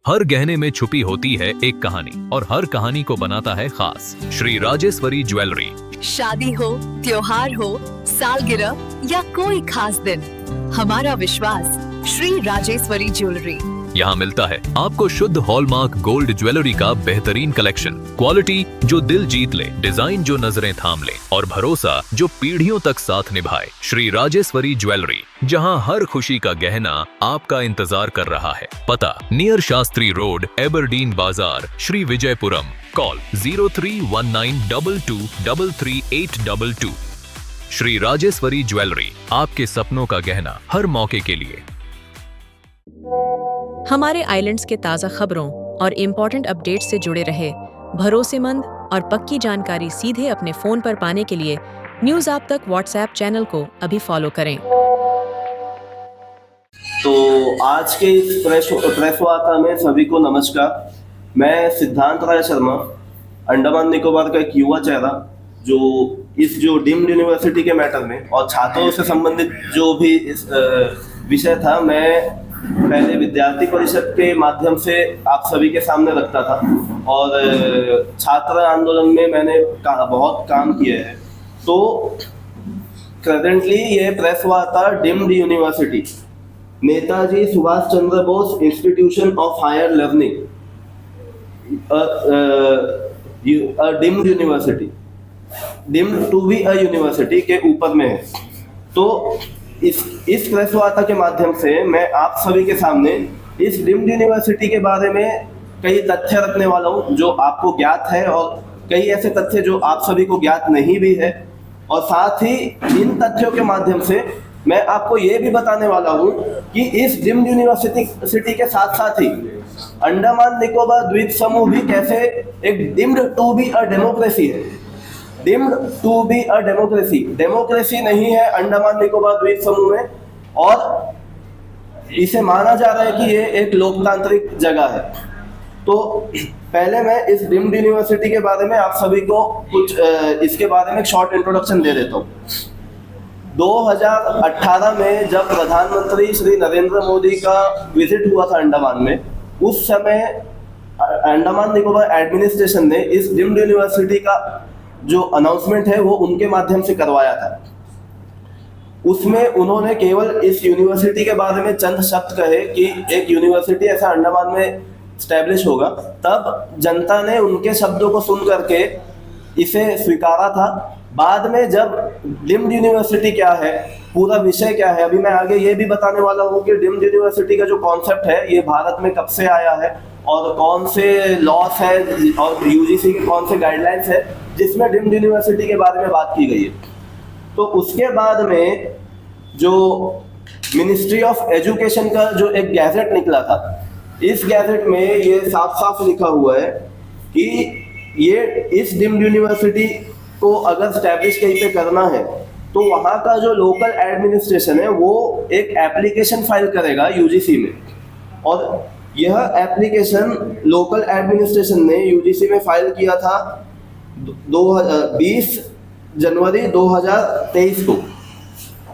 हर गहने में छुपी होती है एक कहानी और हर कहानी को बनाता है खास। श्री राजेश्वरी ज्वेलरी। शादी हो, त्योहार हो, सालगिरह या कोई खास दिन, हमारा विश्वास श्री राजेश्वरी ज्वेलरी। यहाँ मिलता है आपको शुद्ध हॉलमार्क गोल्ड ज्वेलरी का बेहतरीन कलेक्शन, क्वालिटी जो दिल जीत ले, डिजाइन जो नजरें थाम ले और भरोसा जो पीढ़ियों तक साथ निभाए। श्री राजेश्वरी ज्वेलरी, जहाँ हर खुशी का गहना आपका इंतजार कर रहा है। पता नियर शास्त्री रोड, एबरडीन बाजार, श्री विजयपुरम। कॉल 031922333822। श्री राजेश्वरी ज्वेलरी, आपके सपनों का गहना हर मौके के लिए। हमारे आइलैंड्स के ताज़ा खबरों और इम्पोर्टेंट अपडेट से जुड़े रहे, भरोसेमंद और पक्की जानकारी सीधे अपने फ़ोन पर पाने के लिए न्यूज़ आप तक व्हाट्सएप चैनल को अभी फॉलो करें। तो आज के इस प्रेस वार्ता में सभी को नमस्कार। मैं सिद्धांत राय शर्मा, अंडमान निकोबार का एक युवा चेहरा, जो डीम्ड यूनिवर्सिटी के मैटर में और छात्रों से संबंधित जो भी इस विषय था, मैं पहले विद्यार्थी परिषद के माध्यम से आप सभी के सामने रखता था और छात्र आंदोलन में मैंने बहुत काम किया है। तो करेंटली ये प्रेस वार्ता deemed university, Netaji Subhash Chandra Bose institution of higher learning, deemed university, deemed to be a university के ऊपर में है। तो इस प्रेस वार्ता के माध्यम से मैं आप सभी के सामने इस डीम्ड यूनिवर्सिटी के बारे में कई तथ्य रखने वाला हूँ जो आपको ज्ञात है और कई ऐसे तथ्य जो आप सभी को ज्ञात नहीं भी है। और साथ ही इन तथ्यों के माध्यम से मैं आपको ये भी बताने वाला हूँ कि इस डीम्ड यूनिवर्सिटी के साथ साथ ही अंडमान निकोबार द्वीप समूह भी कैसे एक deemed to be a democracy है। Deemed to be a democracy नहीं है अंडमान निकोबार द्वीप समूह में, और इसे माना जा रहा है कि ये एक लोकतांत्रिक जगह है। तो पहले मैं इस डीम्ड यूनिवर्सिटी के बारे में आप सभी को कुछ इसके बारे में एक शॉर्ट इंट्रोडक्शन दे देता हूँ। 2018 में जब प्रधानमंत्री श्री नरेंद्र मोदी का विजिट हुआ था अंडमान में, उस समय अंडमान निकोबार एडमिनिस्ट्रेशन ने इस डीम्ड यूनिवर्सिटी का जो अनाउंसमेंट है वो उनके माध्यम से करवाया था। उसमें उन्होंने केवल इस यूनिवर्सिटी के बारे में चंद शब्द कहे कि एक यूनिवर्सिटी ऐसा अंडमान में स्टैब्लिश होगा। तब जनता ने उनके शब्दों को सुन करके इसे स्वीकारा था। बाद में जब डीम्ड यूनिवर्सिटी क्या है, पूरा विषय क्या है, अभी मैं आगे ये भी बताने वाला हूँ कि डीम्ड यूनिवर्सिटी का जो कॉन्सेप्ट है ये भारत में कब से आया है और कौन से लॉस है और यूजीसी के कौन से गाइडलाइंस है जिसमें डीम्ड यूनिवर्सिटी के बारे में बात की गई है। तो उसके बाद में जो मिनिस्ट्री ऑफ एजुकेशन का जो एक गैजेट निकला था, इस गैजेट में ये साफ साफ लिखा हुआ है कि ये इस डीम्ड यूनिवर्सिटी को अगर स्टैब्लिश कहीं पे करना है तो वहाँ का जो लोकल एडमिनिस्ट्रेशन है वो एक एप्लीकेशन फाइल करेगा यूजीसी में, और यह एप्लीकेशन लोकल एडमिनिस्ट्रेशन ने यूजीसी में फाइल किया था 20 जनवरी 2023 को,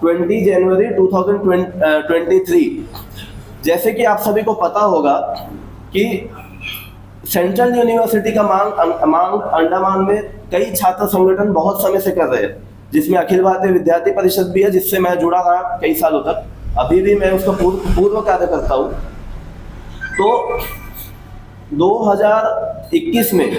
20 जनवरी 2023। जैसे कि आप सभी को पता होगा कि सेंट्रल यूनिवर्सिटी का मांग अंडमान में कई छात्र संगठन बहुत समय से कर रहे हैं, जिसमें अखिल भारतीय विद्यार्थी परिषद भी है, जिससे मैं जुड़ा रहा कई सालों तक। अभी भी मैं उसका पूर्व कार्य करता हूँ। तो 2021 में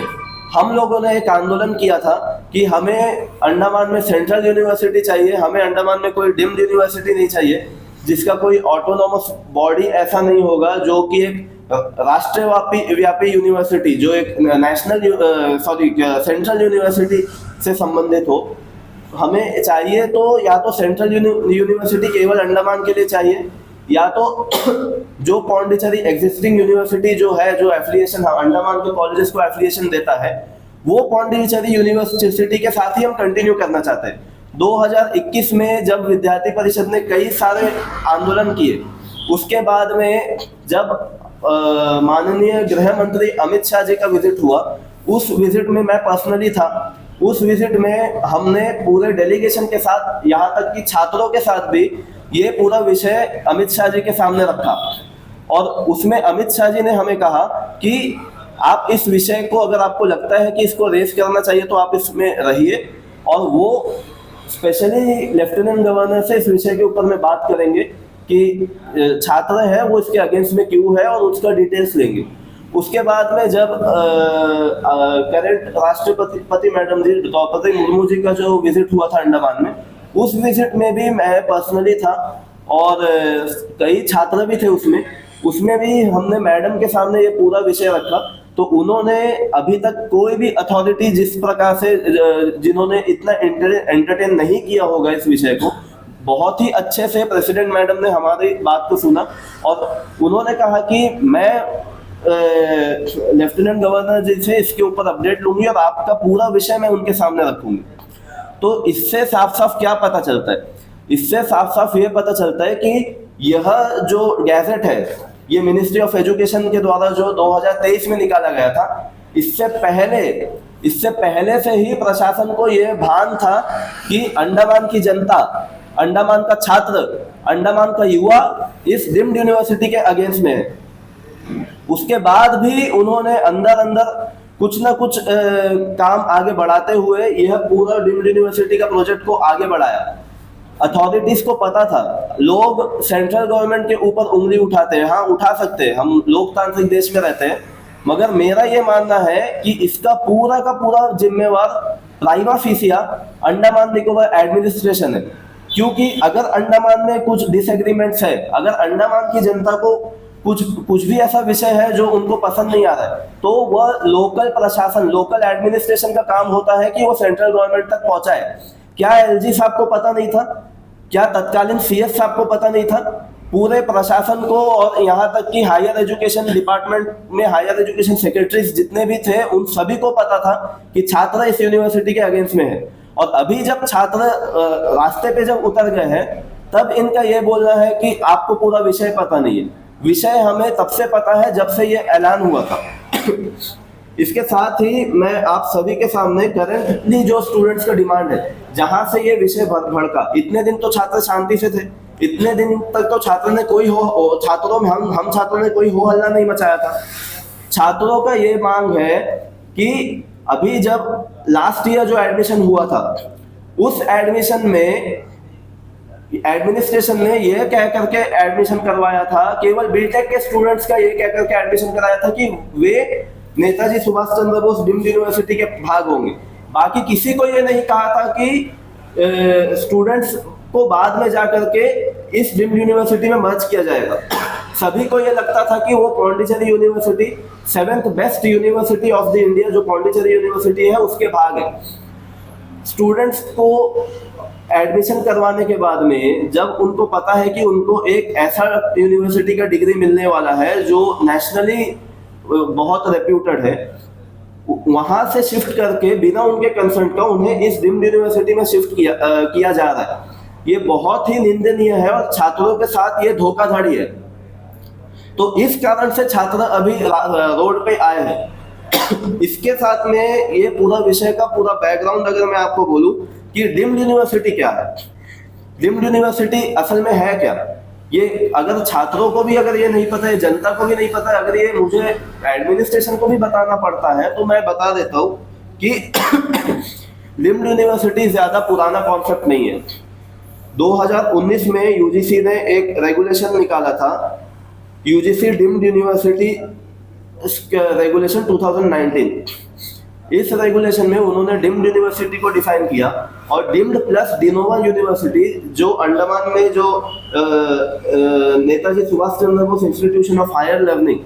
हम लोगों ने एक आंदोलन किया था कि हमें अंडमान में सेंट्रल यूनिवर्सिटी चाहिए, हमें अंडमान में कोई डीम्ड यूनिवर्सिटी नहीं चाहिए जिसका कोई ऑटोनोमस बॉडी ऐसा नहीं होगा जो कि एक राष्ट्रव्यापी यूनिवर्सिटी, जो एक सेंट्रल यूनिवर्सिटी से संबंधित हो। हमें चाहिए तो या तो सेंट्रल यूनिवर्सिटी केवल अंडमान के लिए चाहिए, या तो जो पौंडीचेरी एग्जिस्टिंग यूनिवर्सिटी जो है, जो एफिलिएशन अंडमान के कॉलेजेस को एफिलिएशन देता है, वो पौंडीचेरी यूनिवर्सिटी के साथ ही हम कंटिन्यू करना चाहते हैं। 2021 में जब विद्यार्थी परिषद ने कई सारे आंदोलन किए, उसके बाद में जब माननीय गृह मंत्री अमित शाह जी का विजिट हुआ, उस विजिट में मैं पर्सनली था। उस विजिट में हमने पूरे डेलीगेशन के साथ, यहाँ तक कि छात्रों के साथ भी ये पूरा विषय अमित शाह जी के सामने रखा और उसमें अमित शाह जी ने हमें कहा कि आप इस विषय को, अगर आपको लगता है कि इसको रेस करना चाहिए तो आप इसमें रहिए, और वो स्पेशली लेफ्टिनेंट गवर्नर से इस विषय के ऊपर में बात करेंगे कि छात्र है वो इसके अगेंस्ट में क्यों है, और उसका डिटेल्स लेंगे। उसके बाद में जब करंट राष्ट्रपति मैडम जी द्रौपदी मुर्मू जी का जो विजिट हुआ था अंडमान में, उस विजिट में भी मैं पर्सनली था और कई छात्र भी थे उसमें भी हमने मैडम के सामने ये पूरा विषय रखा। तो उन्होंने अभी तक कोई भी अथॉरिटी जिस प्रकार से जिन्होंने इतना एंटरटेन नहीं किया होगा इस विषय को, बहुत ही अच्छे से प्रेसिडेंट मैडम ने हमारी बात को सुना और उन्होंने कहा कि मैं लेफ्टिनेंट गवर्नर जी से इसके ऊपर अपडेट लूंगी और आपका पूरा विषय मैं उनके सामने रखूंगी। तो इससे साफ साफ क्या पता चलता है? इससे साफ साफ ये पता चलता है कि यह जो गैजेट है, ये मिनिस्ट्री ऑफ एजुकेशन के द्वारा जो 2023 में निकाला गया था, इससे पहले से ही प्रशासन को यह भान था कि अंडमान की जनता, अंडमान का छात्र, अंडमान का युवा इस डीम्ड यूनिवर्सिटी के अगेंस्ट में है। उसके बाद भी उन्होंने अंदर कुछ ना कुछ काम आगे बढ़ाते हुए यह पूरा डीम्ड यूनिवर्सिटी का प्रोजेक्ट को आगे बढ़ाया। अथॉरिटीज को पता था, लोग सेंट्रल गवर्नमेंट के ऊपर उंगली उठाते हैं, हाँ उठा सकते हैं, हम लोकतांत्रिक देश में रहते हैं, मगर मेरा ये मानना है कि इसका पूरा का पूरा जिम्मेवार prima fascia Andaman Nicobar administration है। क्योंकि अगर अंडमान में कुछ डिसएग्रीमेंट्स है, अगर अंडमान की जनता को कुछ भी ऐसा विषय है जो उनको पसंद नहीं आ रहा है, तो वह लोकल प्रशासन, लोकल एडमिनिस्ट्रेशन का काम होता है कि वो सेंट्रल गवर्नमेंट तक पहुंचाए। क्या एलजी साहब को पता नहीं था? क्या तत्कालीन सीएस साहब को पता नहीं था? पूरे प्रशासन को और यहाँ तक कि हायर एजुकेशन डिपार्टमेंट में हायर एजुकेशन सेक्रेटरीज जितने भी थे, उन सभी को पता था कि छात्र इस यूनिवर्सिटी के अगेंस्ट में है। और अभी जब छात्र रास्ते पे जब उतर गए हैं, तब इनका ये बोलना है कि आपको पूरा विषय पता नहीं है। विषय हमें तब से पता है जब से ये ऐलान हुआ था। इसके साथ ही मैं आप सभी के सामने करंटली जो स्टूडेंट्स का डिमांड है, जहां से ये विषय भड़का, इतने दिन तो छात्र शांति से थे, इतने दिन तक तो छात्रों ने कोई हम छात्रों ने कोई हो हल्ला नहीं मचाया था। छात्रों का ये मांग है कि अभी जब लास्ट ईयर जो एडमिशन हुआ था, उस एडमिशन में एडमिनिस्ट्रेशन ने यह कह करके एडमिशन करवाया था, केवल बीटेक के स्टूडेंट्स का ये कह करके एडमिशन कराया था कि वे नेताजी सुभाष चंद्र बोस डीम्ड यूनिवर्सिटी के भाग होंगे। बाकी किसी को ये नहीं कहा था कि स्टूडेंट्स को बाद में जाकर के इस डीम्ड यूनिवर्सिटी में मर्ज किया जाएगा। सभी को ये लगता था कि वो Pondicherry university 7th best university of the India, जो पौंडीचेरी यूनिवर्सिटी है, उसके भाग है। स्टूडेंट्स को एडमिशन करवाने के बाद में जब उनको पता है कि उनको एक ऐसा यूनिवर्सिटी का डिग्री मिलने वाला है जो नेशनली बहुत रेप्यूटेड है, वहां से शिफ्ट करके बिना उनके कंसर्ट का उन्हें इस डीम्ड यूनिवर्सिटी में शिफ्ट किया जा रहा है। ये बहुत ही निंदनीय है और छात्रों के साथ ये धोखाधड़ी है। तो इस कारण से छात्र अभी रोड पे आए हैं। इसके साथ में ये पूरा विषय का पूरा बैकग्राउंड अगर मैं आपको बोलूं कि डीम्ड यूनिवर्सिटी क्या है, डीम्ड यूनिवर्सिटी असल में है क्या, ये अगर छात्रों को भी अगर ये नहीं पता है, जनता को भी नहीं पता है, अगर ये मुझे एडमिनिस्ट्रेशन को भी बताना पड़ता है, तो मैं बता देता हूँ कि डीम्ड यूनिवर्सिटी ज्यादा पुराना कॉन्सेप्ट नहीं है। 2019 में यूजीसी ने एक रेगुलेशन निकाला था, यूजीसी डीम्ड यूनिवर्सिटी रेगुलेशन 2019। इस रेगुलेशन में उन्होंने डीम्ड यूनिवर्सिटी को डिफाइन किया और डीम्ड प्लस डिनोवा यूनिवर्सिटी, जो अंडमान में जो Netaji Subhash Chandra Bose institution of higher learning,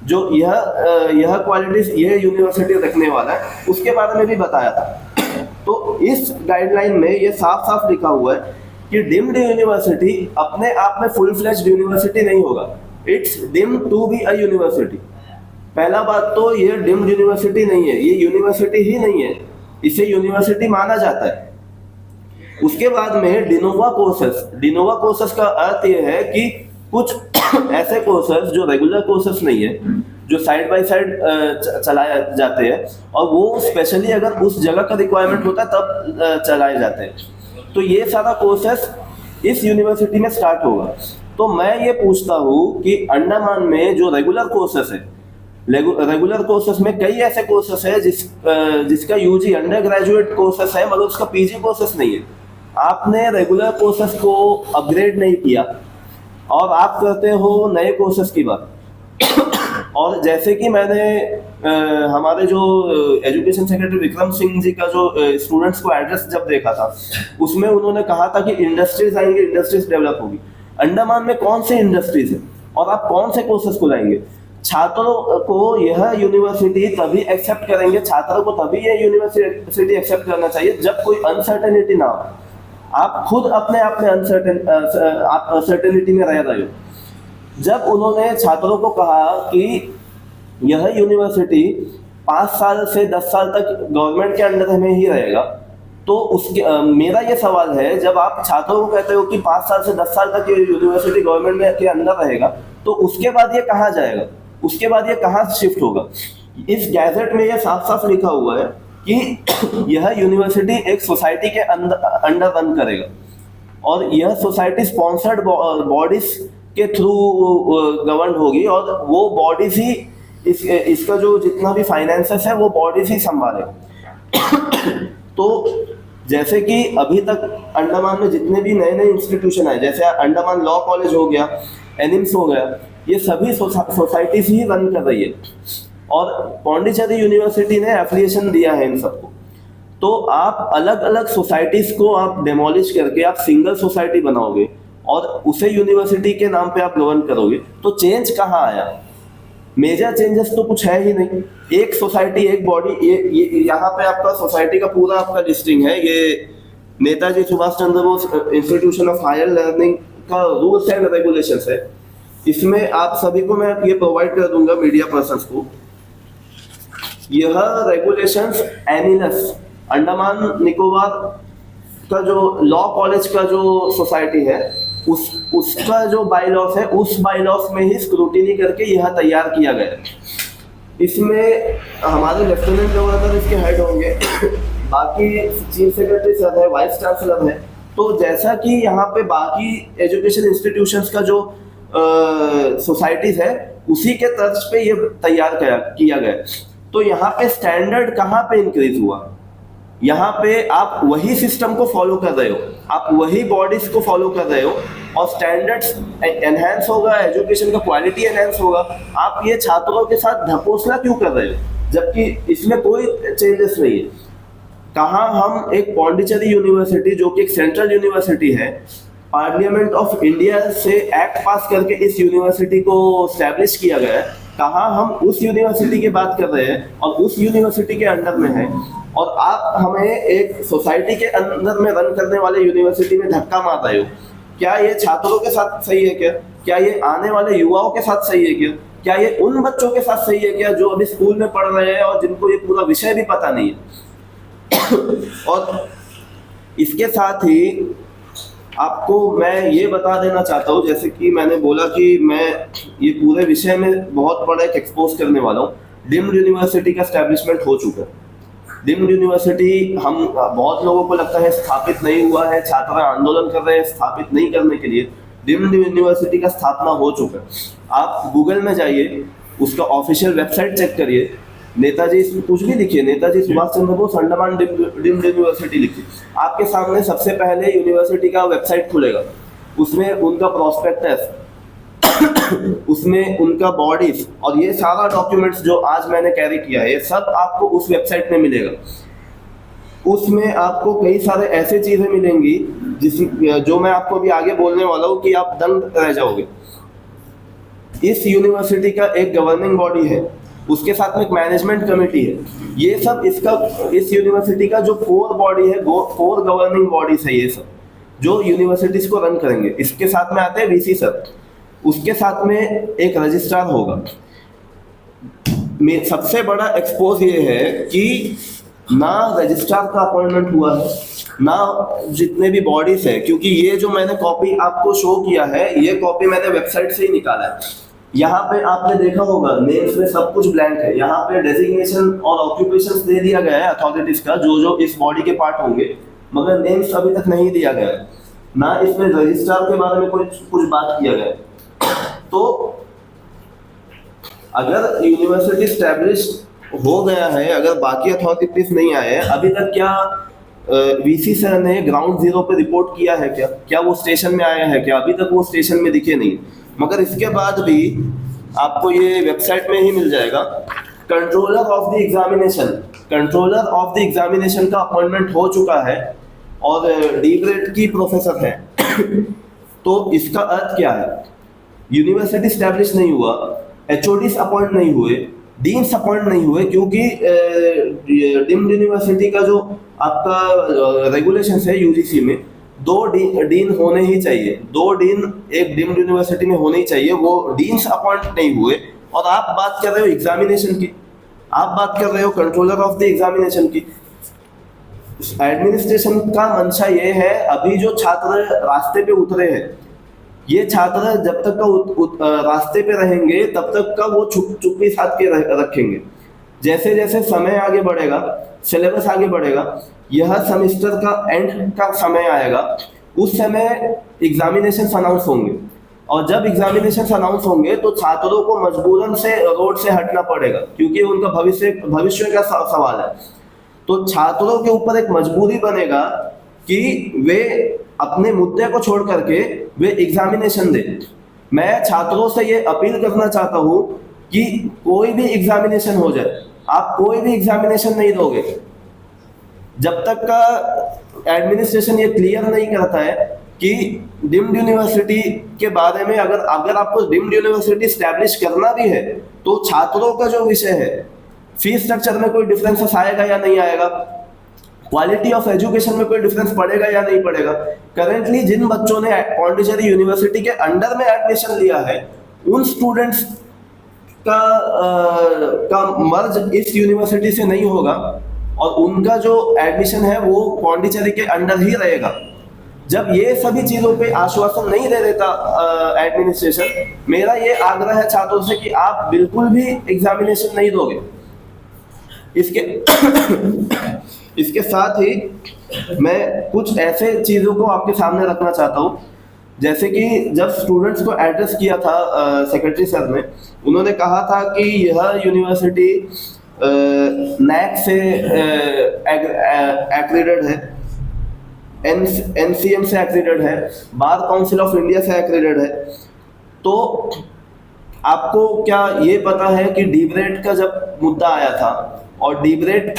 जो यह क्वालिटीज ये यूनिवर्सिटी रखने वाला है, उसके बारे में भी बताया था। तो इस गाइडलाइन में ये साफ साफ लिखा हुआ है कि डीम्ड यूनिवर्सिटी अपने आप में फुल फ्लेज्ड यूनिवर्सिटी नहीं होगा, it's deemed to be a university. पहला बात तो ये डीम्ड यूनिवर्सिटी नहीं है, ये यूनिवर्सिटी ही नहीं है, इसे यूनिवर्सिटी माना जाता है। उसके बाद में डिनोवा कोर्सेस, डिनोवा कोर्सेस का अर्थ ये है कि कुछ ऐसे कोर्सेस जो रेगुलर कोर्सेस नहीं है, जो साइड बाय साइड चलाए जाते हैं, और वो स्पेशली अगर उस जगह का रिक्वायरमेंट होता है तब चलाए जाते हैं। तो ये सारा कोर्सेस इस यूनिवर्सिटी में स्टार्ट होगा। तो मैं ये पूछता हूँ कि अंडमान में जो रेगुलर कोर्सेस है, रेगुलर कोर्सेस में कई ऐसे कोर्सेस है जिसका यूजी अंडर ग्रेजुएट कोर्सेस है, मगर उसका पीजी कोर्सेस नहीं है। आपने रेगुलर कोर्सेस को अपग्रेड नहीं किया और आप करते हो नए कोर्सेस की बात। और जैसे कि मैंने हमारे जो एजुकेशन सेक्रेटरी विक्रम सिंह जी का जो स्टूडेंट्स को एड्रेस जब देखा था, उसमें उन्होंने कहा था कि इंडस्ट्रीज आएंगे, इंडस्ट्रीज डेवलप होगी। अंडमान में कौन से इंडस्ट्रीज है और आप कौन से कोर्सेज को लाएंगे? छात्रों को यह यूनिवर्सिटी तभी एक्सेप्ट करेंगे, छात्रों को तभी यह यूनिवर्सिटी एक्सेप्ट करना चाहिए जब कोई अनसर्टेनिटी ना हो। आप खुद अपने आप में अनसर्टेनिटी में रह रहे हो। जब उन्होंने छात्रों को कहा कि यह यूनिवर्सिटी 5 साल से 10 साल तक गवर्नमेंट के अंडर में ही रहेगा, तो उसके मेरा ये सवाल है, जब आप छात्रों को कहते हो कि 5 साल से 10 साल तक ये यूनिवर्सिटी गवर्नमेंट में के अंदर रहेगा, तो उसके बाद ये कहाँ जाएगा? उसके बाद ये कहाँ शिफ्ट होगा? इस गैजेट में ये साफ साफ लिखा हुआ है कि यह यूनिवर्सिटी एक सोसाइटी के अंडर रन करेगा और यह सोसाइटी स्पॉन्सर्ड बॉडीज के थ्रू गवर्न होगी और वो बॉडीज ही इसका जो जितना भी फाइनेंसेस है वो बॉडीज ही संभाले। तो जैसे कि अभी तक अंडमान में जितने भी नए नए इंस्टीट्यूशन आए, जैसे अंडमान लॉ कॉलेज हो गया, एनिम्स हो गया, ये सभी सोसाइटीज ही रन कर रही है और पौंडीचेरी यूनिवर्सिटी ने एफिलिएशन दिया है इन सबको। तो आप अलग अलग सोसाइटीज को आप डेमोलिश करके आप सिंगल सोसाइटी बनाओगे और उसे यूनिवर्सिटी के नाम पे आप गवर्न करोगे, तो चेंज कहाँ आया? मेजर चेंजेस तो कुछ है ही नहीं। एक सोसाइटी, एक बॉडी, ये यहाँ पे आपका सोसाइटी का पूरा आपका लिस्टिंग है। ये Netaji Subhash Chandra Bose institution of higher learning का रूल्स एंड रेगुलेशंस है। इसमें आप सभी को मैं ये प्रोवाइड कर दूंगा, मीडिया पर्सन्स को। यह रेगुलेशंस एनिलस अंडमान निकोबार का जो लॉ कॉलेज का जो सोसाइटी है उसका जो बाईलॉस है, उस बाईलॉस में ही स्क्रूटिनी करके यह तैयार किया गया। इसमें हमारे लेफ्टिनेंट गवर्नर इसके हेड होंगे, बाकी चीफ सेक्रेटरी सर है, वाइस चांसलर है। तो जैसा कि यहाँ पे बाकी एजुकेशन इंस्टीट्यूशंस का जो सोसाइटीज है उसी के तर्ज पे ये तैयार किया गया। तो यहाँ पे स्टैंडर्ड कहाँ पे इंक्रीज हुआ? यहाँ पे आप वही सिस्टम को फॉलो कर रहे हो, आप वही बॉडीज को फॉलो कर रहे हो और स्टैंडर्ड्स एनहेंस होगा, एजुकेशन का क्वालिटी एनहेंस होगा। आप ये छात्रों के साथ ढकोसला क्यों कर रहे हो जबकि इसमें कोई चेंजेस नहीं है? कहाँ हम एक पौंडीचेरी यूनिवर्सिटी जो कि एक सेंट्रल यूनिवर्सिटी है, पार्लियामेंट ऑफ इंडिया से एक्ट पास करके इस यूनिवर्सिटी को स्टैब्लिश किया गया है, कहाँ हम उस यूनिवर्सिटी की बात कर रहे हैं और उस यूनिवर्सिटी के अंडर में है और आप हमें एक सोसाइटी के अंदर में रन करने वाले यूनिवर्सिटी में धक्का मार रहे हो। क्या ये छात्रों के साथ सही है? क्या ये आने वाले युवाओं के साथ सही है? क्या ये उन बच्चों के साथ सही है क्या जो अभी स्कूल में पढ़ रहे हैं और जिनको ये पूरा विषय भी पता नहीं है? और इसके साथ ही आपको मैं ये बता देना चाहता हूँ, जैसे कि मैंने बोला कि मैं ये पूरे विषय में बहुत बड़ा एक एक्सपोज करने वाला हूँ। डीम्ड यूनिवर्सिटी का एस्टैब्लिशमेंट हो चुका है। डीम्ड यूनिवर्सिटी हम बहुत लोगों को लगता है स्थापित नहीं हुआ है, छात्र आंदोलन कर रहे हैं स्थापित नहीं करने के लिए। डीम्ड यूनिवर्सिटी का स्थापना हो चुका है। आप गूगल में जाइए, उसका ऑफिशियल वेबसाइट चेक करिए, नेताजी कुछ भी लिखिए, नेताजी सुभाष चंद्र बोस अंडमान डीम्ड यूनिवर्सिटी लिखिए, आपके सामने सबसे पहले यूनिवर्सिटी का वेबसाइट खुलेगा। उसमें उनका प्रोस्पेक्टस, उसमें उनका बॉडीज और ये सारा डॉक्यूमेंट्स जो आज मैंने कैरी किया है, ये सब आपको उस वेबसाइट में मिलेगा। उसमें आपको कई सारे ऐसे चीजें मिलेंगी जो मैं आपको अभी आगे बोलने वाला हूँ कि आप दंग रह जाओगे। इस यूनिवर्सिटी का एक गवर्निंग बॉडी है, उसके साथ में एक मैनेजमेंट कमेटी है। ये सब इस यूनिवर्सिटी का जो कोर बॉडी है, 4 गवर्निंग बॉडीज है ये सब जो यूनिवर्सिटीज को रन करेंगे। इसके साथ में आते हैं वीसी सर, उसके साथ में एक रजिस्ट्रार होगा। सबसे बड़ा एक्सपोज ये है कि ना रजिस्ट्रार का अपॉइंटमेंट हुआ है, ना जितने भी बॉडीज है, क्योंकि ये जो मैंने कॉपी आपको शो किया है, ये कॉपी मैंने वेबसाइट से ही निकाला है। यहाँ पे आपने देखा होगा नेम्स में सब कुछ ब्लैंक है। यहाँ पे डेजिग्नेशन और ऑक्यूपेशंस दे दिया गया है अथॉरिटीज का, जो जो इस बॉडी के पार्ट होंगे, मगर नेम्स अभी तक नहीं दिया गया है। ना इसमें रजिस्ट्रार के बारे में कुछ बात किया गया है। तो अगर यूनिवर्सिटी स्टैब्लिश हो गया है, अगर बाकी अथॉरिटीज नहीं आए हैं अभी तक, क्या वीसी सर ने ग्राउंड जीरो पे रिपोर्ट किया है क्या वो स्टेशन में आया है क्या? अभी तक वो स्टेशन में दिखे नहीं। मगर इसके बाद भी आपको ये वेबसाइट में ही मिल जाएगा, कंट्रोलर ऑफ द एग्जामिनेशन का अपॉइंटमेंट हो चुका है और डी ग्रेड की प्रोफेसर है। तो इसका अर्थ क्या है? यूनिवर्सिटी स्टैब्लिश नहीं हुआ, एचओडीज अपॉइंट नहीं हुए, डीन्स अपॉइंट नहीं हुए, क्योंकि डीम्ड यूनिवर्सिटी का जो आपका रेगुलेशन है यूजीसी में, 2 डीन होने ही चाहिए, 2 डीन एक डीम्ड यूनिवर्सिटी में होने ही चाहिए। वो डीन्स अपॉइंट नहीं हुए और आप बात कर रहे हो एग्जामिनेशन की, आप बात कर रहे हो कंट्रोलर ऑफ द एग्जामिनेशन की। एडमिनिस्ट्रेशन का मंशा ये है, अभी जो छात्र रास्ते पे उतरे हैं, ये छात्र जब तक का रास्ते पे रहेंगे तब तक का वो चुप्पी साध के रखेंगे। जैसे जैसे समय आगे बढ़ेगा, सिलेबस आगे बढ़ेगा, यह सेमेस्टर का एंड का समय आएगा, उस समय एग्जामिनेशन अनाउंस होंगे और जब एग्जामिनेशन अनाउंस होंगे तो छात्रों को मजबूरन से रोड से हटना पड़ेगा, क्योंकि उनका भविष्य का सवाल है। तो छात्रों के ऊपर एक मजबूरी बनेगा कि वे अपने मुद्दे को छोड़ करके वे एग्जामिनेशन दें। मैं छात्रों से ये अपील करना चाहता हूँ कि कोई भी एग्जामिनेशन हो जाए, आप कोई भी एग्जामिनेशन नहीं दोगे जब तक का एडमिनिस्ट्रेशन ये क्लियर नहीं करता है कि डीम्ड यूनिवर्सिटी के बारे में, अगर आपको डीम्ड यूनिवर्सिटी स्टैब्लिश करना भी है तो छात्रों का जो विषय है, फीस स्ट्रक्चर में कोई डिफरेंसेस आएगा या नहीं आएगा, क्वालिटी ऑफ एजुकेशन में कोई डिफरेंस पड़ेगा या नहीं पड़ेगा। करेंटली जिन बच्चों ने पौंडीचेरी यूनिवर्सिटी के अंडर में एडमिशन लिया है, उन स्टूडेंट्स का मर्ज इस यूनिवर्सिटी से नहीं होगा और उनका जो एडमिशन है वो पौंडीचेरी के अंडर ही रहेगा। जब ये सभी चीजों पे आश्वासन नहीं दे देता एडमिनिस्ट्रेशन, मेरा ये आग्रह है छात्रों से कि आप बिल्कुल भी एग्जामिनेशन नहीं दोगे। इसके साथ ही मैं कुछ ऐसे चीजों को आपके सामने रखना चाहता हूँ, जैसे कि जब स्टूडेंट्स को एड्रेस किया था सेक्रेटरी सर ने, उन्होंने कहा था कि यह यूनिवर्सिटी नैक से एक्रीडेड है, एनसीएम से एक्रीडेड है, बार काउंसिल ऑफ इंडिया से एक्रीडेड है। तो आपको क्या ये पता है कि डीब्रेड का जब मुद्दा आया था और डीब्रेड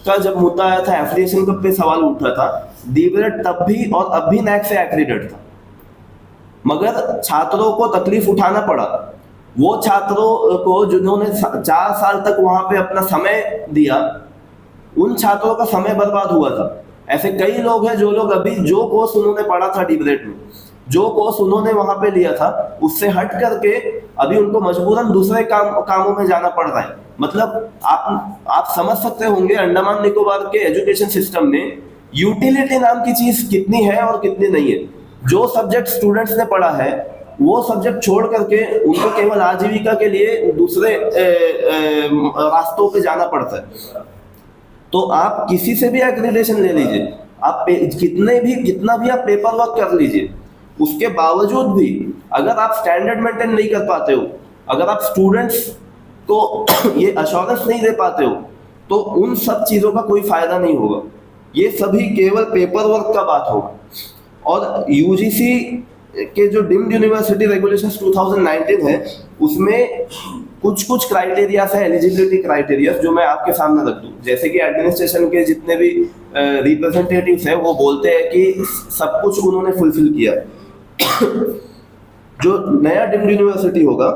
का जब मुद्दा आया था, एफिलिएशन पे सवाल उठा था, डीब्रेड तब भी और अब भी नैक से एक्रीडेड था, मगर छात्रों को तकलीफ उठाना पड़ा। वो छात्रों को जिन्होंने 4 साल तक वहां पे अपना समय दिया, उन छात्रों का समय बर्बाद हुआ था। ऐसे कई लोग हैं जो लोग अभी जो कोर्स उन्होंने पढ़ा था डीब्रेड में, जो कोर्स उन्होंने वहां पे लिया था, उससे हट करके अभी उनको मजबूरन दूसरे कामों में जाना पड़ रहा है। मतलब आप समझ सकते होंगे अंडमान निकोबार के एजुकेशन सिस्टम में यूटिलिटी नाम की चीज कितनी है और कितनी नहीं है। जो सब्जेक्ट स्टूडेंट्स ने पढ़ा है वो सब्जेक्ट छोड़ करके उनको केवल आजीविका के लिए दूसरे रास्तों पे जाना पड़ता है। तो आप किसी से भी एक्रेडिटेशन ले लीजिए, आप कितना भी आप पेपर वर्क कर लीजिए, उसके बावजूद भी अगर आप स्टैंडर्ड मेंटेन नहीं कर पाते हो, अगर आप स्टूडेंट्स को ये अश्योरेंस नहीं दे पाते हो, तो उन सब चीज़ों का कोई फायदा नहीं होगा। ये सभी केवल पेपर वर्क का बात होगा। और यूजीसी के जो डीम्ड यूनिवर्सिटी रेगुलेशंस 2019 है, उसमें कुछ क्राइटेरियाज है, एलिजिबिलिटी क्राइटेरियाज, जो मैं आपके सामने रख दूं। जैसे कि एडमिनिस्ट्रेशन के जितने भी रिप्रेजेंटेटिव्स हैं वो बोलते हैं कि सब कुछ उन्होंने फुलफिल किया है। जो नया डीम्ड यूनिवर्सिटी होगा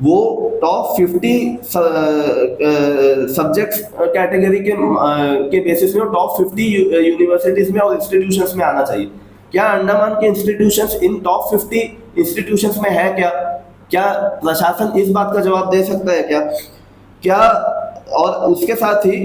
वो टॉप 50 सब्जेक्ट्स कैटेगरी के बेसिस में टॉप 50 यूनिवर्सिटीज में और इंस्टीट्यूशंस में आना चाहिए। क्या अंडमान के इंस्टीट्यूशंस इन टॉप 50 इंस्टीट्यूशंस में है क्या प्रशासन इस बात का जवाब दे सकता है क्या? और उसके साथ ही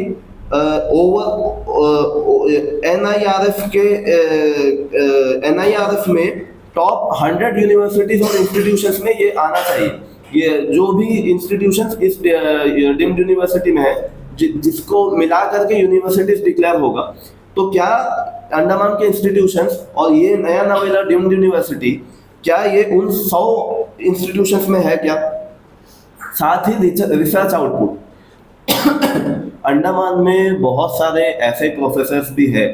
NIRF में टॉप 100 यूनिवर्सिटीज और इंस्टीट्यूशंस में ये आना चाहिए। ये जो भी इंस्टीट्यूशंस इस डीम्ड यूनिवर्सिटी में है, जिसको मिला करके यूनिवर्सिटीज डिक्लेयर होगा, तो क्या अंडमान के इंस्टीट्यूशंस और ये नया नवेला डीम्ड यूनिवर्सिटी, क्या ये उन 100 इंस्टीट्यूशंस में है क्या? साथ ही रिसर्च आउटपुट, अंडमान में बहुत सारे ऐसे प्रोफेसर्स भी हैं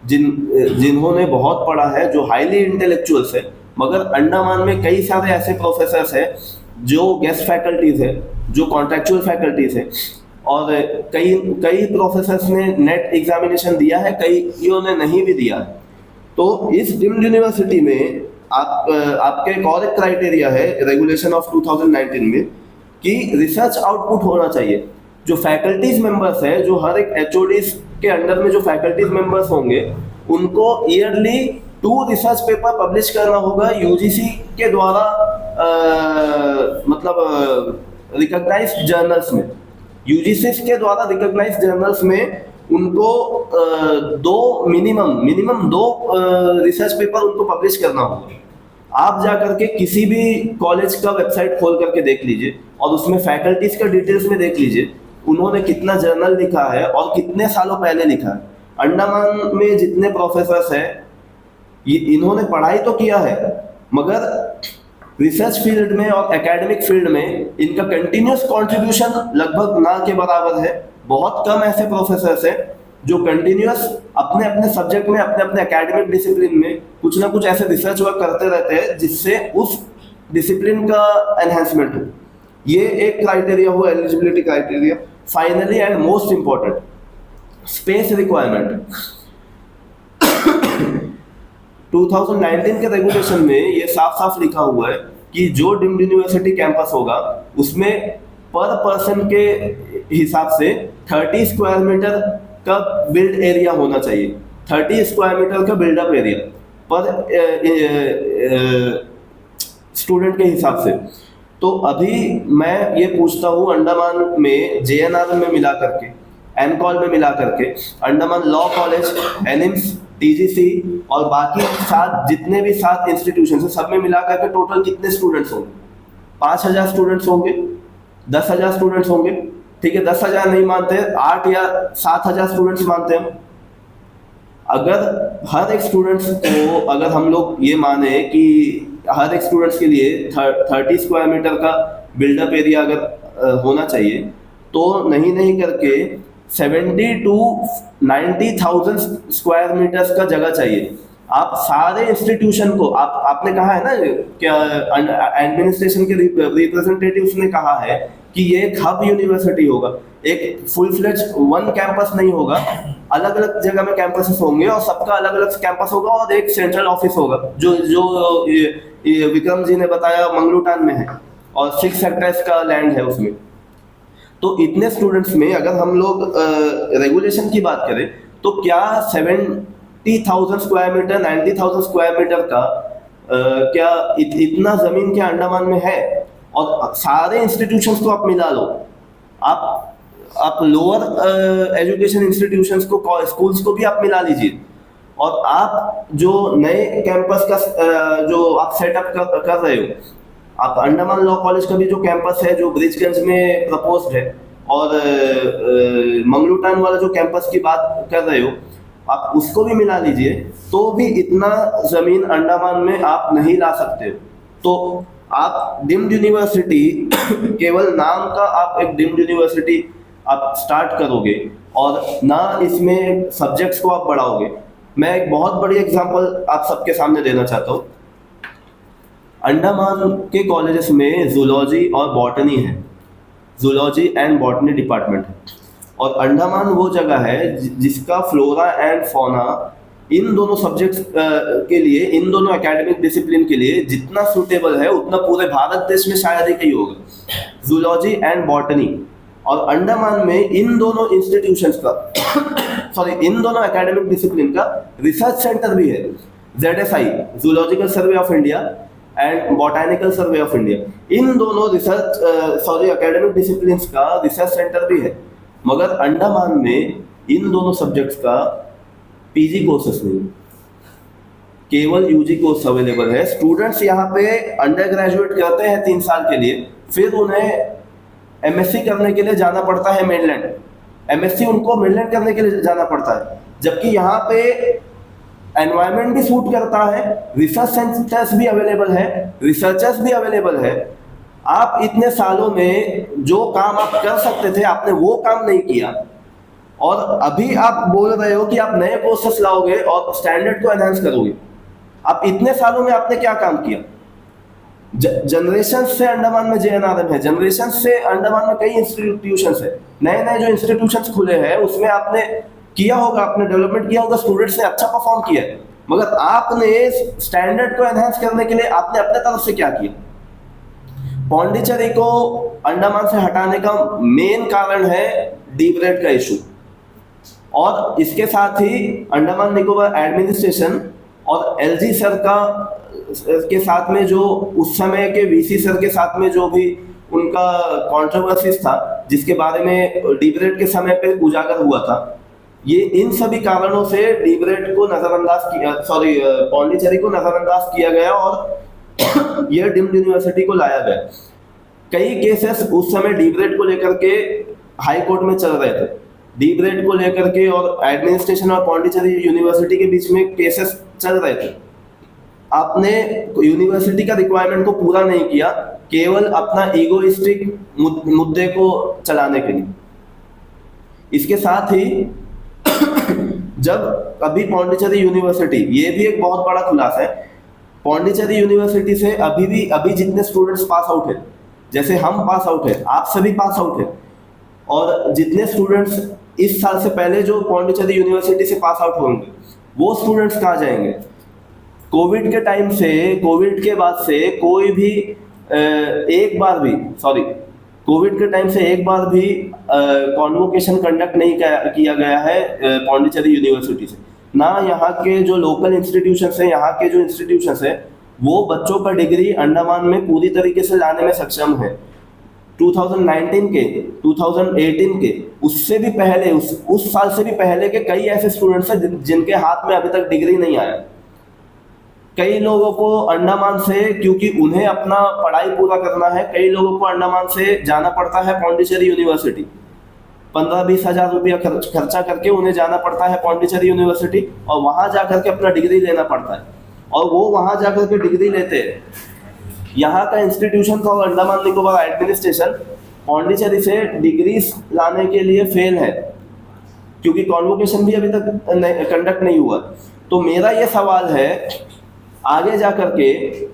जिन्होंने बहुत पढ़ा है, जो हाईली इंटेलेक्चुअल्स है, मगर अंडमान में कई सारे ऐसे प्रोफेसर्स हैं जो गेस्ट फैकल्टीज है, जो कॉन्ट्रेक्चुअल फैकल्टीज है, और कई कई प्रोफेसर्स ने नेट एग्जामिनेशन दिया है, कईयों ने नहीं भी दिया है। तो इस डीम्ड यूनिवर्सिटी में आपके एक और एक क्राइटेरिया है रेगुलेशन ऑफ 2019 में कि रिसर्च आउटपुट होना चाहिए। जो फैकल्टीज मेंबर्स है, जो हर एक एचओडीज के अंडर में जो फैकल्टीज मेंबर्स होंगे, उनको ईयरली 2 रिसर्च पेपर पब्लिश करना होगा यूजीसी के द्वारा, मतलब रिकॉग्नाइज्ड जर्नल्स में, यूजीसी के द्वारा रिकॉग्नाइज्ड जर्नल्स में उनको मिनिमम दो रिसर्च पेपर उनको पब्लिश करना होगा। आप जा करके किसी भी कॉलेज का वेबसाइट खोल करके देख लीजिए और उसमें फैकल्टीज का डिटेल्स में देख लीजिए उन्होंने कितना जर्नल लिखा है और कितने सालों पहले लिखा है। अंडमान में जितने प्रोफेसर्स हैं, इन्होंने पढ़ाई तो किया है, मगर रिसर्च फील्ड में और एकेडमिक फील्ड में इनका कंटिन्यूस कंट्रीब्यूशन लगभग ना के बराबर है। बहुत कम ऐसे प्रोफेसर्स हैं जो कंटिन्यूस अपने अपने सब्जेक्ट में, अपने अपने एकेडमिक डिसिप्लिन में कुछ ना कुछ ऐसे रिसर्च वर्क करते रहते हैं जिससे उस डिसिप्लिन का एनहेंसमेंट हो। ये एक क्राइटेरिया हुआ, eligibility criteria. Finally and most important, space requirement. 2019 के रेगुलेशन में ये साफ साफ लिखा हुआ है कि जो डीम्ड यूनिवर्सिटी कैंपस होगा उसमें पर पर्सन के हिसाब से 30 स्क्वायर मीटर का बिल्ड एरिया होना चाहिए, 30 स्क्वायर मीटर का बिल्डअप एरिया पर स्टूडेंट के हिसाब से। तो अभी मैं ये पूछता हूँ, अंडमान में जेएनआर में मिला करके, एनकॉल में मिला करके, Andaman law college, animes, TGC और बाकी जितने भी 7 इंस्टीट्यूशन है, सब में मिला करके टोटल कितने स्टूडेंट्स होंगे? 5000 स्टूडेंट्स होंगे, 10,000 स्टूडेंट्स होंगे। ठीक है, 10,000 नहीं मानते, 8 या 7,000 स्टूडेंट्स मानते हैं। अगर हर एक स्टूडेंट्स को, अगर हम लोग ये माने कि हर एक स्टूडेंट्स के लिए 30 स्क्वायर मीटर का बिल्डअप एरिया अगर होना चाहिए, तो नहीं करके 70 to 90,000 स्क्वायर मीटर्स का जगह चाहिए। आप सारे इंस्टीट्यूशन को, आपने कहा है ना, क्या एडमिनिस्ट्रेशन के रिप्रेजेंटेटिव्स ने कहा है कि ये एक हब यूनिवर्सिटी होगा, एक फुल फ्लेज वन कैंपस नहीं होगा, अलग अलग जगह में कैंपसेस होंगे और सबका अलग अलग कैंपस होगा और एक सेंट्रल ऑफिस होगा, जो ये विक्रम जी ने बताया मंगलूटान में है और 6 हेक्टेयर्स का लैंड है उसमें। तो इतने स्टूडेंट्स में अगर हम लोग रेगुलेशन की बात करें तो क्या 70,000 स्क्वायर मीटर, 90,000 स्क्वायर मीटर का क्या इतना जमीन क्या अंडमान में है? और सारे इंस्टीट्यूशंस को आप मिला लो, आप लोअर एजुकेशन इंस्टीट्यूशंस को, स्कूल्स को भी आप मिला लीजिए, और आप जो नए कैंपस का जो आप सेटअप कर रहे हो, आप अंडमान लॉ कॉलेज का भी जो कैंपस है जो ब्रिजगंज में प्रपोज्ड है, और मंगलूटान वाला जो कैंपस की बात कर रहे हो, आप उसको भी मिला लीजिए, तो भी इतना जमीन अंडमान में आप नहीं ला सकते। तो आप डीम्ड यूनिवर्सिटी केवल नाम का आप एक डीम्ड यूनिवर्सिटी आप स्टार्ट करोगे और ना इसमें सब्जेक्ट्स को आप बढ़ाओगे। मैं एक बहुत बड़ी एग्जांपल आप सबके सामने देना चाहता हूँ। अंडमान के कॉलेजेस में जूलॉजी और बॉटनी है, जूलॉजी एंड बॉटनी डिपार्टमेंट है, और अंडमान वो जगह है जिसका फ्लोरा एंड फौना इन दोनों सब्जेक्ट्स के लिए, इन दोनों एकेडमिक डिसिप्लिन के लिए जितना सूटेबल है उतना पूरे भारत देश में शायद ही कहीं होगा, जूलॉजी एंड बॉटनी। और अंडमान में इन दोनों इंस्टीट्यूशंस का इन दोनों एकेडमिक डिसिप्लिन का रिसर्च सेंटर भी है, ZSI, zoological survey of India and botanical survey of India. इन दोनों एकेडमिक डिसिप्लिन्स का रिसर्च सेंटर भी है, मगर अंडमान में इन दोनों सब्जेक्ट्स का पीजी कोर्सेस नहीं, केवल यूजी कोर्स अवेलेबल है। स्टूडेंट्स यहाँ पे अंडर ग्रेजुएट करते हैं 3 साल के लिए, फिर उन्हें एमएससी करने के लिए जाना पड़ता है मेनलैंड, एमएससी उनको मेनलैंड करने के लिए जाना पड़ता है, जबकि यहाँ पे एनवायरनमेंट भी सूट करता है, रिसर्च सेंटर्स भी अवेलेबल है, रिसर्चर्स भी अवेलेबल है। आप इतने सालों में जो काम आप कर सकते थे आपने वो काम नहीं किया, और अभी आप बोल रहे हो कि आप नए कोर्सेस लाओगे और स्टैंडर्ड को एनहांस करोगे। आप इतने सालों में आपने क्या काम किया? जनरेशन से अंडमान में जेएनआरएम है, जनरेशन से अंडमान में कई इंस्टीट्यूशंस है, नए नए जो इंस्टीट्यूशंस खुले हैं उसमें आपने किया होगा, आपने डेवलपमेंट किया होगा, स्टूडेंट्स ने अच्छा परफॉर्म किया है, मगर आपने स्टैंडर्ड को एनहांस करने के लिए आपने अपने तरफ से क्या किया? पौंडीचेरी को अंडमान से हटाने का मेन कारण है डीप रेट का इशू, और इसके साथ ही अंडमान निकोबार एडमिनिस्ट्रेशन और एलजी सर के साथ में जो उस समय के वीसी सर के साथ में जो भी उनका कंट्रोवर्सीज था, जिसके बारे में डीप रेट के समय पे उजागर हुआ था, ये इन सभी कारणों से डीप रेट को नजरअंदाज किया, पौंडीचेरी को नजरअंदाज किया गया और यह डीम्ड यूनिवर्सिटी को लाया गया। कई केसेस उस समय डीप रेट को लेकर के हाई कोर्ट में चल रहे थे, डीप रेट को लेकर के, और एडमिनिस्ट्रेशन और पौंडीचेरी यूनिवर्सिटी के बीच में केसेस चल रहे थे। आपने यूनिवर्सिटी का रिक्वायरमेंट को पूरा नहीं किया, केवल अपना ईगोइस्टिक मुद्दे को चलाने के लिए। इसके साथ ही जब अभी पौंडीचेरी यूनिवर्सिटी, ये भी एक बहुत बड़ा खुलासा है, पौंडीचेरी यूनिवर्सिटी से अभी जितने स्टूडेंट्स पास आउट है, जैसे हम पास आउट है, आप सभी पास आउट है, और जितने स्टूडेंट्स इस साल से पहले जो पौंडीचेरी यूनिवर्सिटी से पास आउट होंगे, वो स्टूडेंट्स कहाँ जाएंगे? कोविड के टाइम से, कोविड के बाद से कोई भी कोविड के टाइम से एक बार भी कॉन्वोकेशन कंडक्ट नहीं किया गया है पौंडीचेरी यूनिवर्सिटी से। ना यहाँ के जो लोकल इंस्टीट्यूशंस हैं, यहाँ के जो इंस्टीट्यूशंस हैं, वो बच्चों का डिग्री अंडमान में पूरी तरीके से लाने में सक्षम है। 2019 के, 2018 के, उससे भी पहले, उस साल से भी पहले के कई ऐसे स्टूडेंट्स हैं जिनके हाथ में अभी तक डिग्री नहीं आया। कई लोगों को अंडमान से, क्योंकि उन्हें अपना पढ़ाई पूरा करना है, कई लोगों को अंडमान से जाना पड़ता है पौंडीचेरी यूनिवर्सिटी, 15-20 हज़ार रुपया खर्चा करके उन्हें जाना पड़ता है पौंडीचेरी यूनिवर्सिटी, और वहां जाकर के अपना डिग्री लेना पड़ता है, और वो वहां जाकर के डिग्री लेते हैं। यहाँ का इंस्टीट्यूशन और अंडमान निकोबार एडमिनिस्ट्रेशन पौंडीचेरी से डिग्रीज लाने के लिए फेल है, क्योंकि कॉन्वोकेशन भी अभी तक कंडक्ट नहीं हुआ। तो मेरा ये सवाल है, आगे जाकर के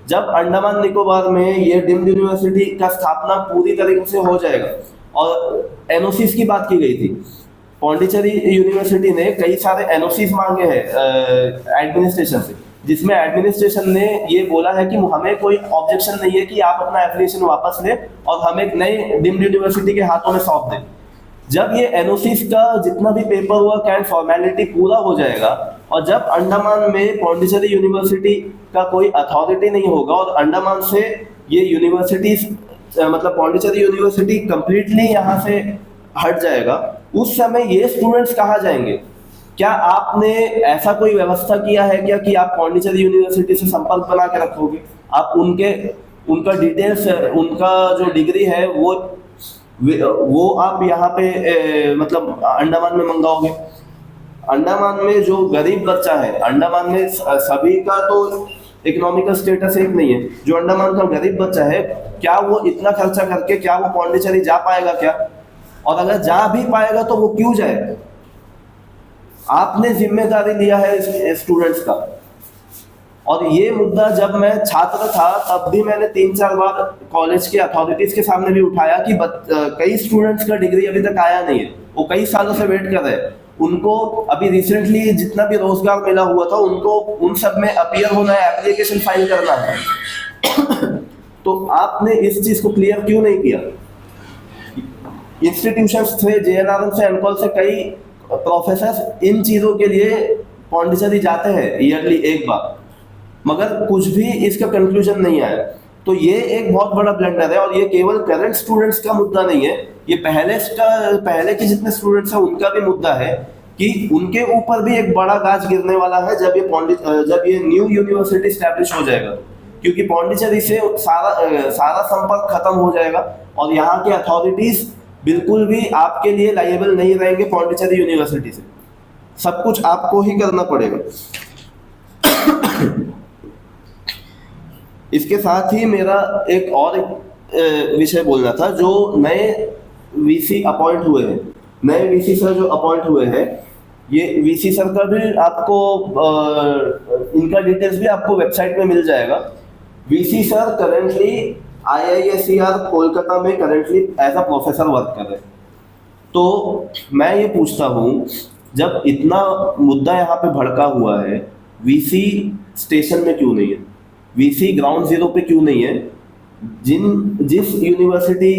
जब अंडमान निकोबार में ये डीम्ड यूनिवर्सिटी का स्थापना पूरी तरीके से हो जाएगा, और एनओसीज की बात की गई थी, पौंडीचेरी यूनिवर्सिटी ने कई सारे एनओसीज मांगे हैं एडमिनिस्ट्रेशन से, जिसमें एडमिनिस्ट्रेशन ने ये बोला है कि हमें कोई ऑब्जेक्शन नहीं है कि आप अपना एप्लीकेशन वापस लें और हम एक नई डीम्ड यूनिवर्सिटी के हाथों में सौंप दें। जब ये एनओसीज का जितना भी पेपर वर्क एंड फॉर्मेलिटी पूरा हो जाएगा, और जब अंडमान में पौंडीचेरी यूनिवर्सिटी का कोई अथॉरिटी नहीं होगा और अंडमान से ये यूनिवर्सिटीज, मतलब पौंडीचेरी यूनिवर्सिटी कंप्लीटली यहाँ से हट जाएगा, उस समय ये स्टूडेंट्स कहाँ जाएंगे? क्या आपने ऐसा कोई व्यवस्था किया है क्या कि आप पौंडीचेरी यूनिवर्सिटी से संपर्क बना के रखोगे? आप उनका डिटेल्स, उनका जो डिग्री है वो आप यहाँ पे मतलब अंडमान में मंगाओगे? अंडमान में जो गरीब बच्चा है, अंडमान में सभी का तो इकोनॉमिकल स्टेटस एक नहीं है, जो अंडमान का गरीब बच्चा है, क्या वो इतना खर्चा करके क्या वो पौंडीचेरी जा पाएगा क्या? और अगर जा भी पाएगा तो वो क्यों जाए? आपने जिम्मेदारी लिया है स्टूडेंट्स का। और ये मुद्दा जब मैं छात्र था तब भी मैंने 3-4 बार कॉलेज के अथॉरिटीज के सामने भी उठाया कि कई स्टूडेंट्स का डिग्री अभी तक आया नहीं है, वो कई सालों से वेट कर रहे हैं। उनको अभी रिसेंटली जितना भी रोजगार मिला हुआ था, उनको उन सब में अपीयर होना है, एप्लीकेशन फाइल करना है। तो आपने इस चीज को क्लियर क्यों नहीं किया? इंस्टीट्यूशंस थे, जेएनआरएम से, एनकॉल से कई प्रोफेसर इन चीजों के लिए पौंडीचेरी जाते हैं ईयरली एक बार, मगर कुछ भी इसका कंक्लूजन नहीं आया। तो ये एक बहुत बड़ा ब्लंडर है, और ये केवल करंट स्टूडेंट्स का मुद्दा नहीं है, ये पहले के जितने स्टूडेंट्स हैं उनका भी मुद्दा है कि उनके ऊपर भी एक बड़ा गाज गिरने वाला है जब ये न्यू यूनिवर्सिटी स्टैब्लिश हो जाएगा, क्योंकि पौंडीचेरी से सारा संपर्क खत्म हो जाएगा और यहाँ के अथॉरिटीज बिल्कुल भी आपके लिए लायबल नहीं रहेंगे पौंडीचेरी यूनिवर्सिटी से। सब कुछ आपको ही करना पड़ेगा। इसके साथ ही मेरा एक और विषय बोलना था। जो नए वीसी अपॉइंट हुए हैं, नए वीसी सर जो अपॉइंट हुए हैं, ये वीसी सर का भी आपको इनका डिटेल्स भी आपको वेबसाइट में मिल जाएगा। VC sir currently IISER Kolkata में currently as a professor work कर रहे हैं। तो मैं ये पूछता हूँ, जब इतना मुद्दा यहाँ पे भड़का हुआ है, वीसी स्टेशन में क्यों नहीं है, वीसी ग्राउंड जीरो पे क्यों नहीं है? जिस यूनिवर्सिटी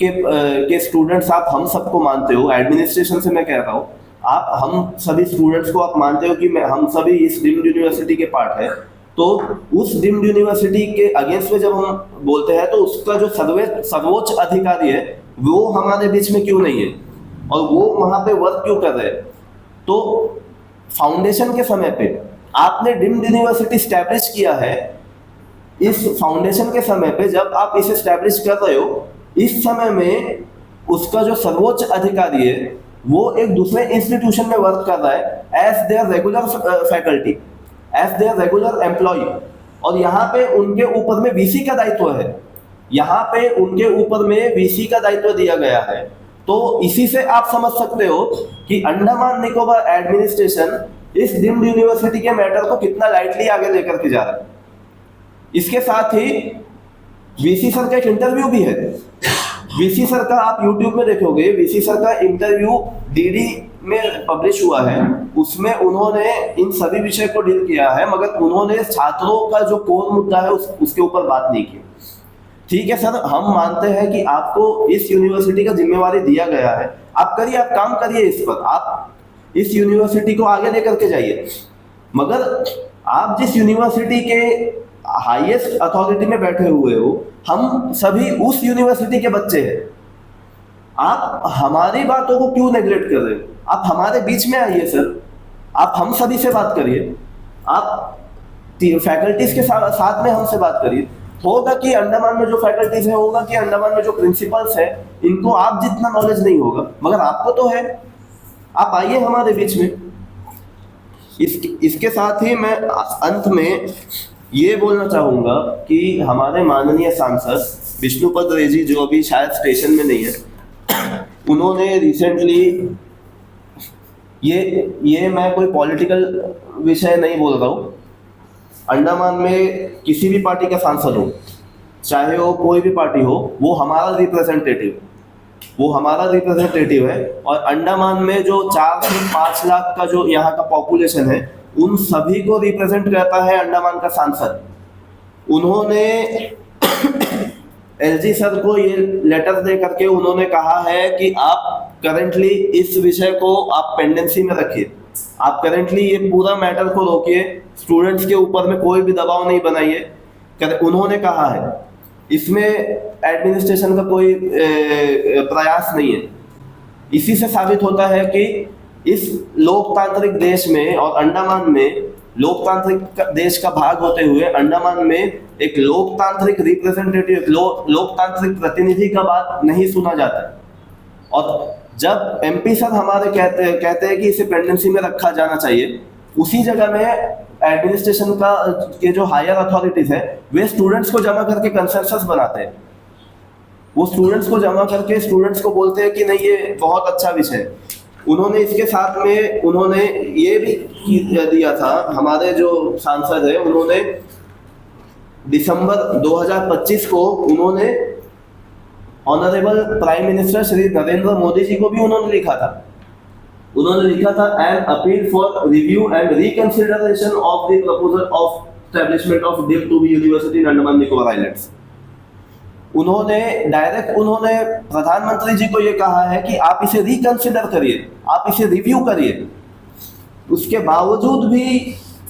के स्टूडेंट्स आप हम सबको मानते हो, एडमिनिस्ट्रेशन से मैं कह रहा हूँ, आप हम सभी स्टूडेंट्स को आप मानते हो कि हम सभी इस डीम्ड यूनिवर्सिटी के पार्ट है, तो उस डीम्ड यूनिवर्सिटी के अगेंस्ट में जब हम बोलते हैं तो उसका जो सर्वोच्च अधिकारी है वो हमारे बीच में क्यों नहीं है और वो वहाँ पे वर्क क्यों कर रहे हैं? तो फाउंडेशन के समय पे आपने डीम्ड यूनिवर्सिटी स्टैब्लिश किया है। इस फाउंडेशन के समय पे जब आप इसे स्टैब्लिश कर रहे हो, इस समय में उसका जो सर्वोच्च अधिकारी है वो एक दूसरे इंस्टीट्यूशन में वर्क कर रहा है as their regular faculty, as their regular employ, और यहाँ पे उनके ऊपर में वीसी का दायित्व है, यहाँ पे उनके ऊपर में वीसी का दायित्व दिया गया है। तो इसी से आप समझ सकते हो कि अंडमान निकोबार एडमिनिस्ट्रेशन इस डीम्ड यूनिवर्सिटी के मैटर को कितना लाइटली आगे लेकर के जा रहा है। इसके साथ ही वीसी सर का एक इंटरव्यू भी है। वीसी सर का आप यूट्यूब में देखोगे, वीसी सर का इंटरव्यू डीडी में पब्लिश हुआ है। उसमें उन्होंने इन सभी विषय को डील किया है, मगर उन्होंने छात्रों का जो कोर मुद्दा है उसके ऊपर बात नहीं की। ठीक है सर, हम मानते हैं कि आपको इस यूनिवर्सिटी का जिम्मेवारी दिया गया है, आप करिए, आप काम करिए इस पर, आप इस यूनिवर्सिटी को आगे लेकर के जाइए। मगर आप जिस यूनिवर्सिटी के हाईएस्ट अथॉरिटी में बैठे हुए हो, हम सभी उस यूनिवर्सिटी के बच्चे हैं। आप हमारी बातों को क्यों नेग्लेक्ट कर रहे हो? आप हमारे बीच में आइए सर, आप हम सभी से बात करिए, आप फैकल्टीज के साथ में हमसे बात करिए। होगा कि अंडमान में जो फैकल्टीज है, होगा कि अंडमान में जो प्रिंसिपल्स है, इनको आप जितना नॉलेज नहीं होगा, मगर आपको तो है। आप आइए हमारे बीच में। इसके साथ ही मैं अंत में ये बोलना चाहूँगा कि हमारे माननीय सांसद विष्णुपद रे जी, जो अभी शायद स्टेशन में नहीं है, उन्होंने रिसेंटली ये मैं कोई पॉलिटिकल विषय नहीं बोल रहा हूँ, अंडमान में किसी भी पार्टी का सांसद हो, चाहे वो कोई भी पार्टी हो, वो हमारा रिप्रेजेंटेटिव है। और अंडमान में जो 4 से 5 लाख का जो यहाँ का पॉपुलेशन है, उन सभी को रिप्रेजेंट करता है अंडमान का सांसद। उन्होंने एलजी सर को ये लेटर दे करके उन्होंने कहा है कि आप करेंटली इस विषय को आप पेंडेंसी में रखिए, आप करेंटली ये पूरा मैटर को रोकिए, स्टूडेंट्स के ऊपर में कोई भी दबाव नहीं बनाइए, उन्होंने कहा है। इसमें एडमिनिस्ट्रेशन का कोई प्रयास नहीं है। इसी से साबित होता है कि इस लोकतांत्रिक देश में और अंडमान में, लोकतांत्रिक देश का भाग होते हुए अंडमान में एक लोकतांत्रिक रिप्रेजेंटेटिव, लोकतांत्रिक प्रतिनिधि का बात नहीं सुना जाता। और जब एमपी सर हमारे कहते हैं कि इसे पेंडेंसी में रखा जाना चाहिए, उसी जगह में एडमिनिस्ट्रेशन का के जो हायर अथॉरिटीज है, वे स्टूडेंट्स को जमा करके कंसेंसस बनाते हैं। वो स्टूडेंट्स को जमा करके स्टूडेंट्स को बोलते हैं कि नहीं, ये बहुत अच्छा विषय है। उन्होंने इसके साथ में उन्होंने ये भी दिया था, हमारे जो सांसद है, उन्होंने दिसंबर 2025 को उन्होंने honourable prime minister Shri Narendra Modi ji को भी उन्होंने लिखा था an appeal for review and reconsideration of the proposal of establishment of deemed to be university in Andaman Nicobar islands. उन्होंने प्रधानमंत्री जी को ये कहा है कि आप इसे रिकंसिडर करिए, आप इसे रिव्यू करिए। उसके बावजूद भी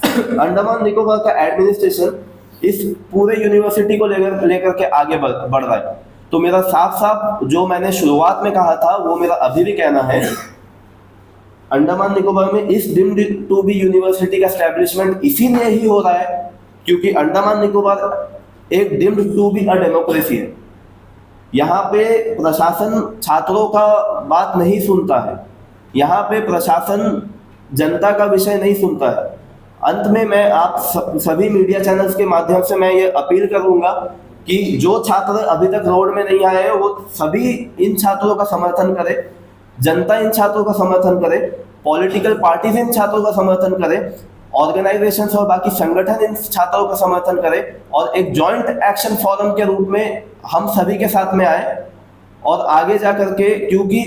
अंडमान निकोबार का एडमिनिस्ट्रेशन इस पूरे यूनिवर्सिटी को लेकर के आगे बढ़ रहा है। तो मेरा साफ जो मैंने शुरुआत में कहा था, वो मेरा अभी भी कहना है, अंडमान निकोबार में इस डीम्ड टू बी यूनिवर्सिटी का एस्टैब्लिशमेंट इसीलिए ही हो रहा है क्योंकि अंडमान निकोबार एक deemed to be a democracy है। यहाँ पे प्रशासन छात्रों का बात नहीं सुनता है, यहाँ पे प्रशासन जनता का विषय नहीं सुनता है। अंत में मैं आप सभी मीडिया चैनल्स के माध्यम से मैं ये अपील करूंगा कि जो छात्र अभी तक रोड में नहीं आए हैं वो सभी इन छात्रों का समर्थन करे, जनता इन छात्रों का समर्थन करे, पॉलिटिकल पार्टीज इन छात्रों का समर्थन करे, ऑर्गेनाइजेशंस और बाकी संगठन इन छात्रों का समर्थन करे और एक जॉइंट एक्शन फोरम के रूप में हम सभी के साथ में आए और आगे जा करके, क्योंकि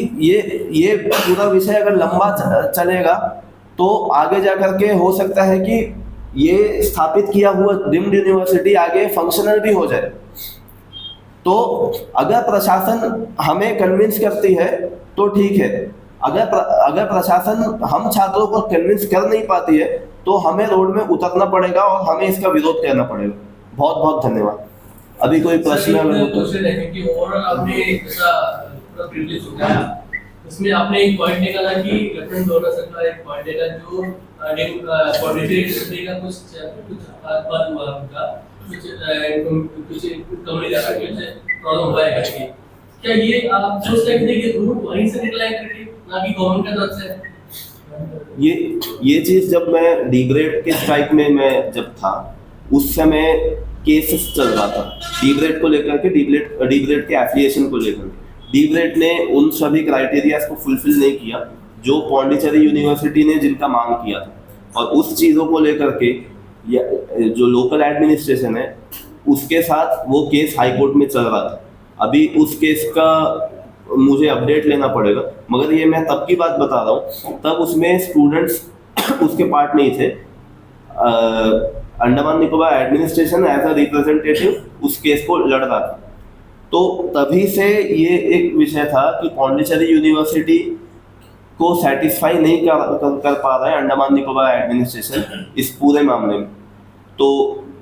ये पूरा विषय अगर लंबा चलेगा तो आगे जा करके हो सकता है कि ये स्थापित किया हुआ डीम्ड यूनिवर्सिटी आगे फंक्शनल भी हो जाए। तो अगर प्रशासन हमें कन्विंस करती है तो ठीक है, अगर प्रशासन हम छात्रों को कन्विंस कर नहीं पाती है तो हमें रोड में उतरना पड़ेगा और हमें इसका विरोध करना पड़ेगा। बहुत बहुत धन्यवाद। अभी कोई प्रश्न है क्योंकि ओवरऑल आपने ऐसा पूरा प्रिविलेज हो गया, उसमें आपने एक पॉइंट निकाला कि लेफ्टिनेंट गवर्नर सरकार एक पॉइंट निकाला जो कोऑर्डिनेटर का कुछ बात हुआ उनका कुछ कम्युनिकेशन में प्रॉब्लम हुआ है करके, क्या ये आप सोचते हैं कि रूट वहीं से निकला है करके, ना कि गवर्नमेंट की तरफ से? ये चीज जब मैं डीग्रेड के स्ट्राइक में मैं जब था उस समय केसेस चल रहा था डीग्रेड को लेकर के, डीग्रेड के एफिलिएशन को लेकर। डीग्रेड ने उन सभी क्राइटेरियाज को फुलफिल नहीं किया जो पौंडीचेरी यूनिवर्सिटी ने जिनका मांग किया था, और उस चीज़ों को लेकर के जो लोकल एडमिनिस्ट्रेशन है उसके साथ वो केस हाई कोर्ट में चल रहा था। अभी उस केस का मुझे अपडेट लेना पड़ेगा, मगर ये मैं तब की बात बता रहा हूँ, तब उसमें स्टूडेंट्स उसके पार्ट नहीं थे। Andaman Nicobar administration as a representative उस केस को लड़ रहा था। तो तभी से ये एक विषय था कि पौंडीचेरी यूनिवर्सिटी को सेटिस्फाई नहीं कर पा रहा है अंडमान निकोबार एडमिनिस्ट्रेशन इस पूरे मामले में। तो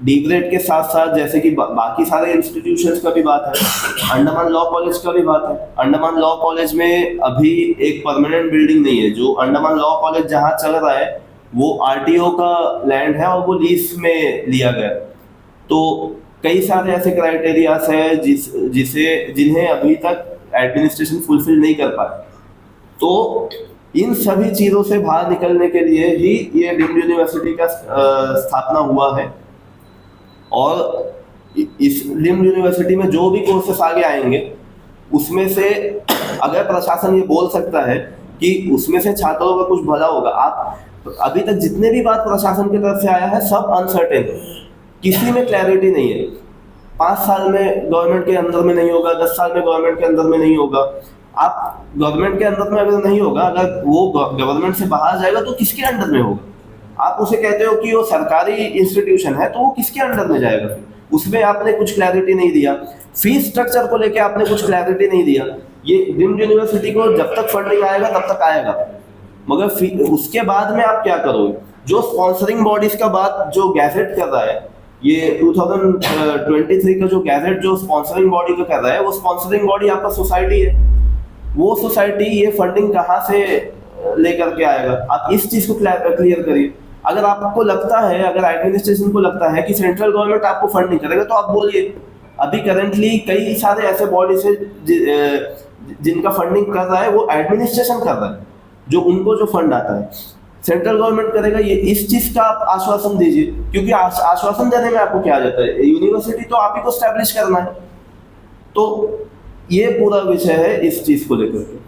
डीग्रेड के साथ साथ जैसे कि बाकी सारे इंस्टीट्यूशंस का भी बात है, अंडमान लॉ कॉलेज का भी बात है। अंडमान लॉ कॉलेज में अभी एक परमानेंट बिल्डिंग नहीं है। जो अंडमान लॉ कॉलेज जहाँ चल रहा है वो आरटीओ का लैंड है और वो लीज में लिया गया। तो कई सारे ऐसे क्राइटेरियाज हैं जिन्हें अभी तक एडमिनिस्ट्रेशन फुलफिल नहीं कर पाया। तो इन सभी चीज़ों से बाहर निकलने के लिए ही ये डीम्ड यूनिवर्सिटी का स्थापना हुआ है। और इस डीम्ड यूनिवर्सिटी में जो भी कोर्सेस आगे आएंगे उसमें से अगर प्रशासन ये बोल सकता है कि उसमें से छात्रों का कुछ भला होगा। आप अभी तक जितने भी बात प्रशासन की तरफ से आया है सब अनसर्टेन है, किसी में क्लैरिटी नहीं है। 5 साल में गवर्नमेंट के अंदर में नहीं होगा, 10 साल में गवर्नमेंट के अंदर में नहीं होगा। आप गवर्नमेंट के अंदर में अगर नहीं होगा, अगर वो गवर्नमेंट से बाहर जाएगा तो किसके अंडर में होगा? आप उसे कहते हो कि वो सरकारी इंस्टीट्यूशन है तो वो किसके अंडर में जाएगा? फिर उसमें आपने कुछ क्लैरिटी नहीं दिया। फीस स्ट्रक्चर को लेके आपने कुछ क्लैरिटी नहीं दिया। ये डीम्ड यूनिवर्सिटी को जब तक फंडिंग आएगा तब तक आएगा, मगर उसके बाद में आप क्या करोगे? जो स्पॉन्सरिंग बॉडीज का बात जो गैजेट कर रहा है, ये 2023 का जो गैजेट जो स्पॉन्सरिंग बॉडी का कर रहा है, वो स्पॉन्सरिंग बॉडी आपका सोसाइटी है। वो सोसाइटी ये फंडिंग कहाँ से लेकर के आएगा? आप इस चीज को क्लियर करिए। अगर आपको लगता है, अगर एडमिनिस्ट्रेशन को लगता है कि सेंट्रल गवर्नमेंट आपको फंड नहीं करेगा तो आप बोलिए। अभी करेंटली कई सारे ऐसे बॉडीज है जिनका फंडिंग कर रहा है वो एडमिनिस्ट्रेशन कर रहा है, जो उनको जो फंड आता है सेंट्रल गवर्नमेंट करेगा। ये इस चीज का आप आश्वासन दीजिए, क्योंकि आश्वासन देने में आपको क्या आ जाता है? यूनिवर्सिटी तो आप ही को स्टैब्लिश करना है। तो ये पूरा विषय है इस चीज को लेकर के।